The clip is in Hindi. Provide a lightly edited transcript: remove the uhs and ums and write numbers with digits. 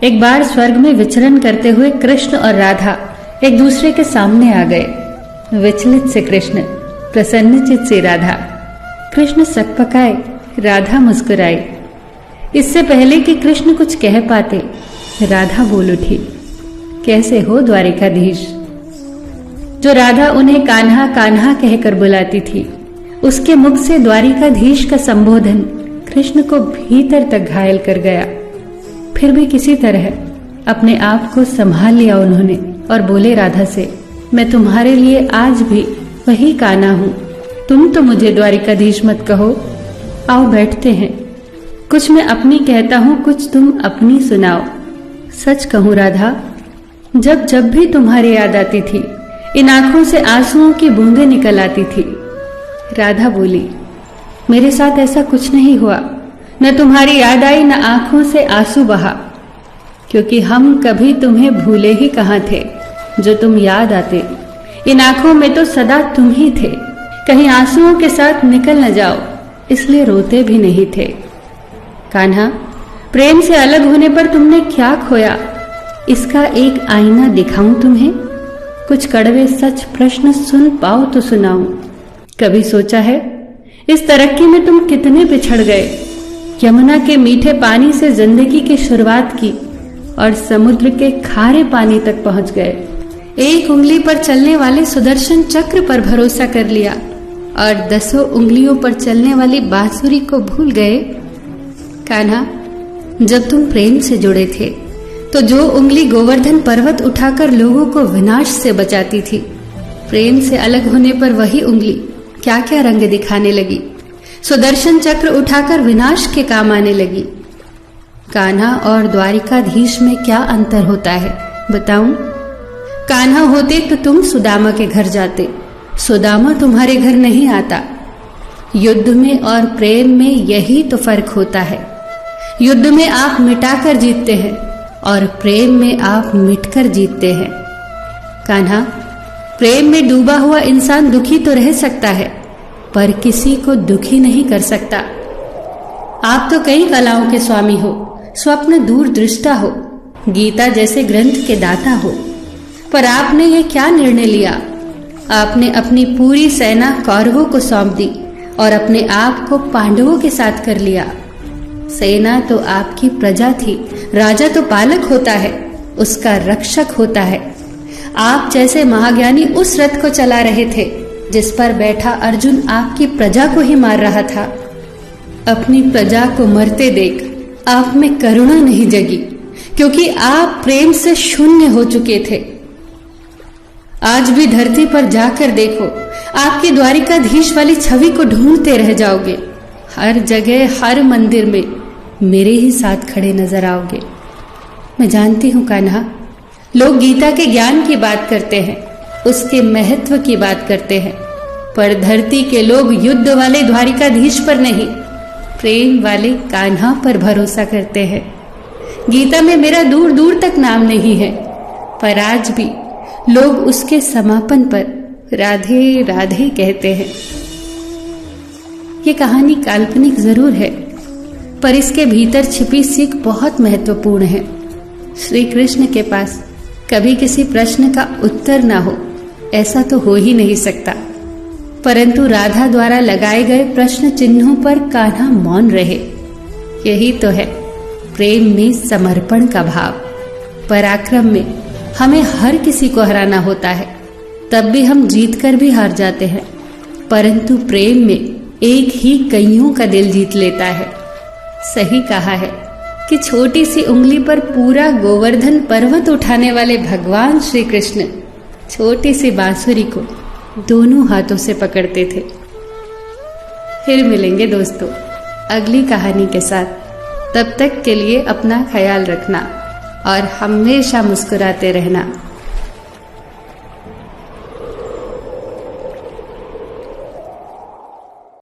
एक बार स्वर्ग में विचरण करते हुए कृष्ण और राधा एक दूसरे के सामने आ गए। विचलित से कृष्ण, प्रसन्नचित से राधा। कृष्ण सकपकाए, राधा मुस्कुराई। इससे पहले कि कृष्ण कुछ कह पाते, राधा बोल उठी, कैसे हो द्वारिकाधीश। जो राधा उन्हें कान्हा कान्हा कहकर बुलाती थी, उसके मुख से द्वारिकाधीश का संबोधन कृष्ण को भीतर तक घायल कर गया। फिर भी किसी तरह अपने आप को संभाल लिया उन्होंने और बोले राधा से, मैं तुम्हारे लिए आज भी वही कान्हा हूं। तुम तो मुझे द्वारिकाधीश मत कहो। आओ बैठते हैं। कुछ मैं अपनी कहता हूं, कुछ तुम अपनी सुनाओ। सच कहूं राधा, जब जब भी तुम्हारी याद आती थी, इन आंखों से आंसुओं की बूंदें निकल आती थी। राधा बोली, मेरे साथ ऐसा कुछ नहीं हुआ। न तुम्हारी याद आई, न आंखों से आंसू बहा, क्योंकि हम कभी तुम्हें भूले ही कहां थे। जो तुम याद आते, इन आंखों में तो सदा तुम ही थे। कहीं आंसुओं के साथ निकल न जाओ, इसलिए रोते भी नहीं थे। कान्हा, प्रेम से अलग होने पर तुमने क्या खोया, इसका एक आईना दिखाऊं तुम्हें। कुछ कड़वे सच प्रश्न सुन पाओ तो सुनाऊं। कभी सोचा है इस तरक्की में तुम कितने पिछड़ गए। यमुना के मीठे पानी से जिंदगी की शुरुआत की और समुद्र के खारे पानी तक पहुंच गए। एक उंगली पर चलने वाले सुदर्शन चक्र पर भरोसा कर लिया और 10 उंगलियों पर चलने वाली बांसुरी को भूल गए। कान्हा, जब तुम प्रेम से जुड़े थे तो जो उंगली गोवर्धन पर्वत उठाकर लोगों को विनाश से बचाती थी, प्रेम से अलग होने पर वही उंगली क्या क्या रंग दिखाने लगी। सुदर्शन चक्र उठाकर विनाश के काम आने लगी। कान्हा और द्वारिकाधीश में क्या अंतर होता है बताऊं? कान्हा होते तो तुम सुदामा के घर जाते, सुदामा तुम्हारे घर नहीं आता। युद्ध में और प्रेम में यही तो फर्क होता है। युद्ध में आप मिटाकर जीतते हैं और प्रेम में आप मिटकर जीतते हैं। कान्हा, प्रेम में डूबा हुआ इंसान दुखी तो रह सकता है, पर किसी को दुखी नहीं कर सकता। आप तो कई कलाओं के स्वामी हो, स्वप्न दूरदृष्टा हो, गीता जैसे ग्रंथ के दाता हो, पर आपने ये क्या निर्णय लिया? आपने अपनी पूरी सेना कौरवों को सौंप दी और अपने आप को पांडवों के साथ कर लिया। सेना तो आपकी प्रजा थी, राजा तो पालक होता है, उसका रक्षक होता है। आप जैसे महाज्ञानी उस रथ को चला रहे थे जिस पर बैठा अर्जुन आपकी प्रजा को ही मार रहा था। अपनी प्रजा को मरते देख आप में करुणा नहीं जगी, क्योंकि आप प्रेम से शून्य हो चुके थे। आज भी धरती पर जाकर देखो, आपकी द्वारिकाधीश वाली छवि को ढूंढते रह जाओगे। हर जगह, हर मंदिर में मेरे ही साथ खड़े नजर आओगे। मैं जानती हूं कान्हा, लोग गीता के ज्ञान की बात करते हैं, उसके महत्व की बात करते हैं, पर धरती के लोग युद्ध वाले द्वारिकाधीश पर नहीं, प्रेम वाले कान्हा पर भरोसा करते हैं। गीता में मेरा दूर दूर तक नाम नहीं है, पर आज भी लोग उसके समापन पर राधे राधे कहते हैं। ये कहानी काल्पनिक जरूर है, पर इसके भीतर छिपी सीख बहुत महत्वपूर्ण है। श्री कृष्ण के पास कभी किसी प्रश्न का उत्तर ना हो, ऐसा तो हो ही नहीं सकता, परंतु राधा द्वारा लगाए गए प्रश्न चिन्हों पर कान्हा मौन रहे। यही तो है प्रेम में समर्पण का भाव। पराक्रम में हमें हर किसी को हराना होता है, तब भी हम जीतकर भी हार जाते हैं, परंतु प्रेम में एक ही कईयों का दिल जीत लेता है। सही कहा है कि छोटी सी उंगली पर पूरा गोवर्धन पर्वत उठाने वाले भगवान श्री कृष्ण छोटी सी बांसुरी को दोनों हाथों से पकड़ते थे। फिर मिलेंगे दोस्तों अगली कहानी के साथ। तब तक के लिए अपना ख्याल रखना और हमेशा मुस्कुराते रहना।